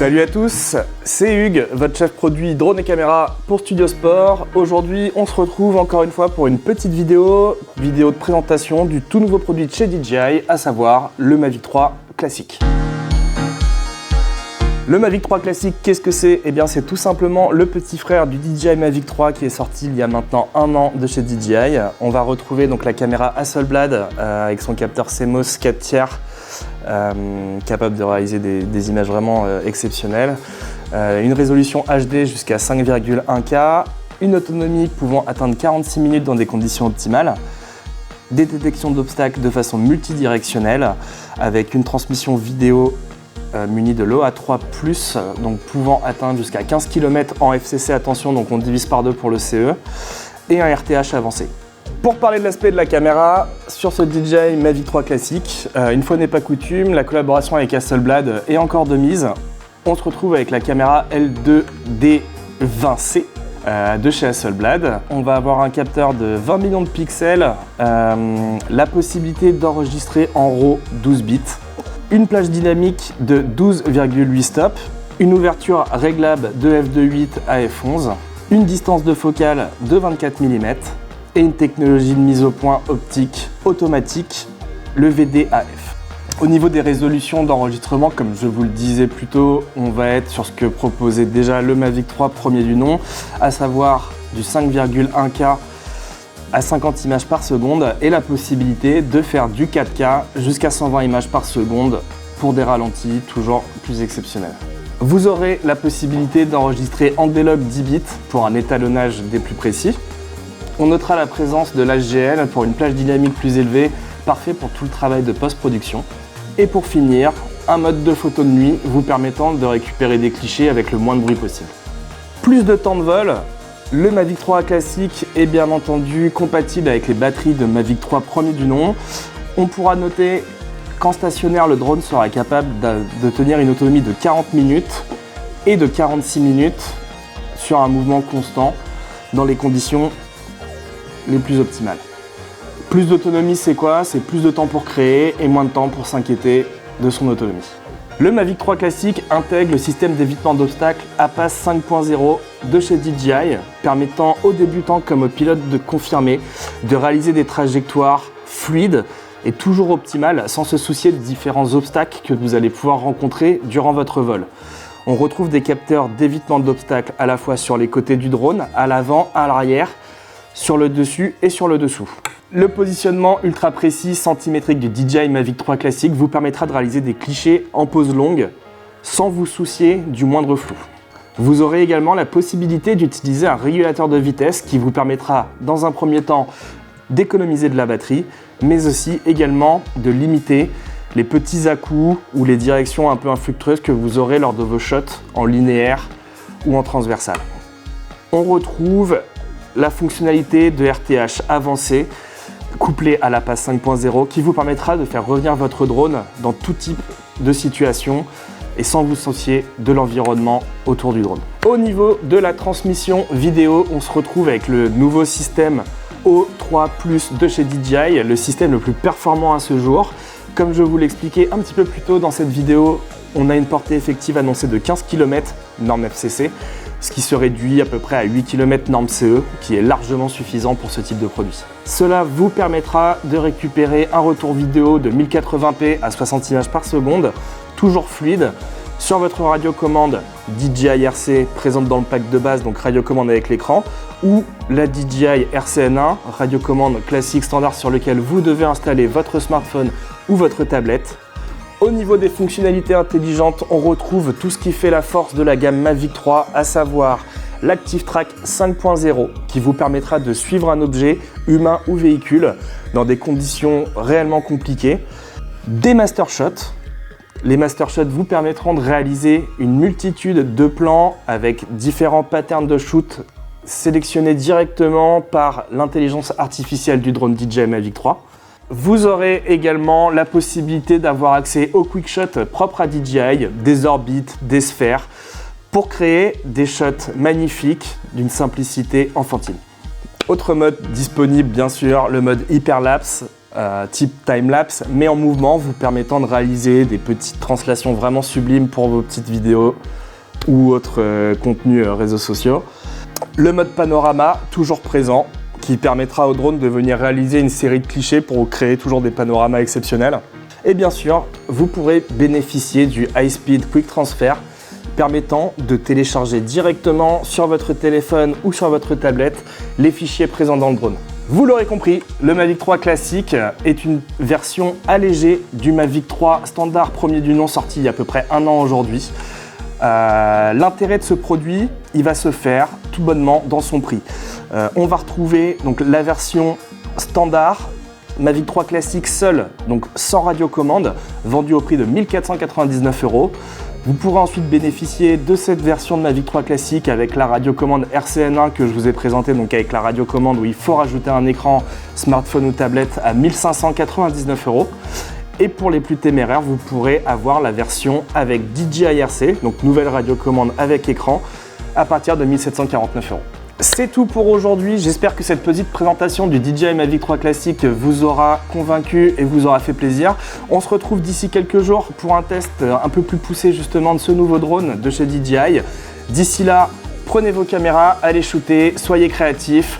Salut à tous, c'est Hugues, votre chef produit drone et caméra pour Studio Sport. Aujourd'hui, on se retrouve encore une fois pour une petite vidéo de présentation du tout nouveau produit de chez DJI, à savoir le Mavic 3 Classic. Le Mavic 3 Classic, qu'est-ce que c'est? Eh bien, c'est tout simplement le petit frère du DJI Mavic 3 qui est sorti il y a maintenant un an de chez DJI. On va retrouver donc la caméra Hasselblad avec son capteur CMOS 4 tiers, capable de réaliser des images vraiment exceptionnelles. Une résolution HD jusqu'à 5,1K, une autonomie pouvant atteindre 46 minutes dans des conditions optimales, des détections d'obstacles de façon multidirectionnelle avec une transmission vidéo muni de l'OA3+, donc pouvant atteindre jusqu'à 15 km en FCC, attention, donc on divise par deux pour le CE, et un RTH avancé. Pour parler de l'aspect de la caméra, sur ce DJI Mavic 3 Classic, une fois n'est pas coutume, la collaboration avec Hasselblad est encore de mise. On se retrouve avec la caméra L2D20C de chez Hasselblad. On va avoir un capteur de 20 millions de pixels, la possibilité d'enregistrer en RAW 12 bits, une plage dynamique de 12,8 stops, une ouverture réglable de f2.8 à f11, une distance de focale de 24 mm et une technologie de mise au point optique automatique, le VDAF. Au niveau des résolutions d'enregistrement, comme je vous le disais plus tôt, on va être sur ce que proposait déjà le Mavic 3 premier du nom, à savoir du 5,1K à 50 images par seconde et la possibilité de faire du 4K jusqu'à 120 images par seconde pour des ralentis toujours plus exceptionnels. Vous aurez la possibilité d'enregistrer en D-Log 10 bits pour un étalonnage des plus précis. On notera la présence de l'HGL pour une plage dynamique plus élevée, parfait pour tout le travail de post-production. Et pour finir, un mode de photo de nuit vous permettant de récupérer des clichés avec le moins de bruit possible. Plus de temps de vol. Le Mavic 3 Classic est bien entendu compatible avec les batteries de Mavic 3 premier du nom. On pourra noter qu'en stationnaire, le drone sera capable de tenir une autonomie de 40 minutes et de 46 minutes sur un mouvement constant dans les conditions les plus optimales. Plus d'autonomie, c'est quoi? C'est plus de temps pour créer et moins de temps pour s'inquiéter de son autonomie. Le Mavic 3 Classic intègre le système d'évitement d'obstacles APAS 5.0 de chez DJI, permettant aux débutants comme aux pilotes de confirmer de réaliser des trajectoires fluides et toujours optimales sans se soucier de différents obstacles que vous allez pouvoir rencontrer durant votre vol. On retrouve des capteurs d'évitement d'obstacles à la fois sur les côtés du drone, à l'avant, à l'arrière, sur le dessus et sur le dessous. Le positionnement ultra précis centimétrique du DJI Mavic 3 Classic vous permettra de réaliser des clichés en pose longue sans vous soucier du moindre flou. Vous aurez également la possibilité d'utiliser un régulateur de vitesse qui vous permettra dans un premier temps d'économiser de la batterie, mais aussi également de limiter les petits à-coups ou les directions un peu infructueuses que vous aurez lors de vos shots en linéaire ou en transversal. On retrouve la fonctionnalité de RTH avancée couplée à la PAS 5.0 qui vous permettra de faire revenir votre drone dans tout type de situation et sans vous soucier de l'environnement autour du drone. Au niveau de la transmission vidéo, on se retrouve avec le nouveau système O3+ de chez DJI, le système le plus performant à ce jour. Comme je vous l'expliquais un petit peu plus tôt dans cette vidéo, on a une portée effective annoncée de 15 km norme FCC, ce qui se réduit à peu près à 8 km norme CE, qui est largement suffisant pour ce type de produit. Cela vous permettra de récupérer un retour vidéo de 1080p à 60 images par seconde, toujours fluide, sur votre radiocommande DJI RC présente dans le pack de base, donc radiocommande avec l'écran, ou la DJI RCN1, radiocommande classique standard sur lequel vous devez installer votre smartphone ou votre tablette. Au niveau des fonctionnalités intelligentes, on retrouve tout ce qui fait la force de la gamme Mavic 3, à savoir l'Active Track 5.0 qui vous permettra de suivre un objet, humain ou véhicule, dans des conditions réellement compliquées. Des Master Shots. Les Master Shots vous permettront de réaliser une multitude de plans avec différents patterns de shoot sélectionnés directement par l'intelligence artificielle du drone DJI Mavic 3. Vous aurez également la possibilité d'avoir accès aux quick shots propres à DJI, des orbites, des sphères, pour créer des shots magnifiques d'une simplicité enfantine. Autre mode disponible, bien sûr, le mode hyperlapse, type time-lapse, mais en mouvement, vous permettant de réaliser des petites translations vraiment sublimes pour vos petites vidéos ou autres contenus réseaux sociaux. Le mode panorama, toujours présent, qui permettra au drone de venir réaliser une série de clichés pour créer toujours des panoramas exceptionnels. Et bien sûr, vous pourrez bénéficier du High Speed Quick Transfer, permettant de télécharger directement sur votre téléphone ou sur votre tablette les fichiers présents dans le drone. Vous l'aurez compris, le Mavic 3 classique est une version allégée du Mavic 3 standard premier du nom sorti il y a à peu près 1 an aujourd'hui. L'intérêt de ce produit, il va se faire tout bonnement dans son prix. On va retrouver donc la version standard Mavic 3 classique seul, donc sans radiocommande, vendue au prix de 1 499 €. Vous pourrez ensuite bénéficier de cette version de Mavic 3 classique avec la radiocommande RCN1 que je vous ai présentée, donc avec la radiocommande où il faut rajouter un écran smartphone ou tablette à 1 599 €. Et pour les plus téméraires, vous pourrez avoir la version avec DJI RC, donc nouvelle radiocommande avec écran, à partir de 1 749 €. C'est tout pour aujourd'hui, j'espère que cette petite présentation du DJI Mavic 3 classique vous aura convaincu et vous aura fait plaisir. On se retrouve d'ici quelques jours pour un test un peu plus poussé justement de ce nouveau drone de chez DJI. D'ici là, prenez vos caméras, allez shooter, soyez créatifs,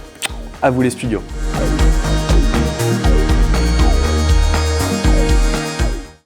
à vous les studios.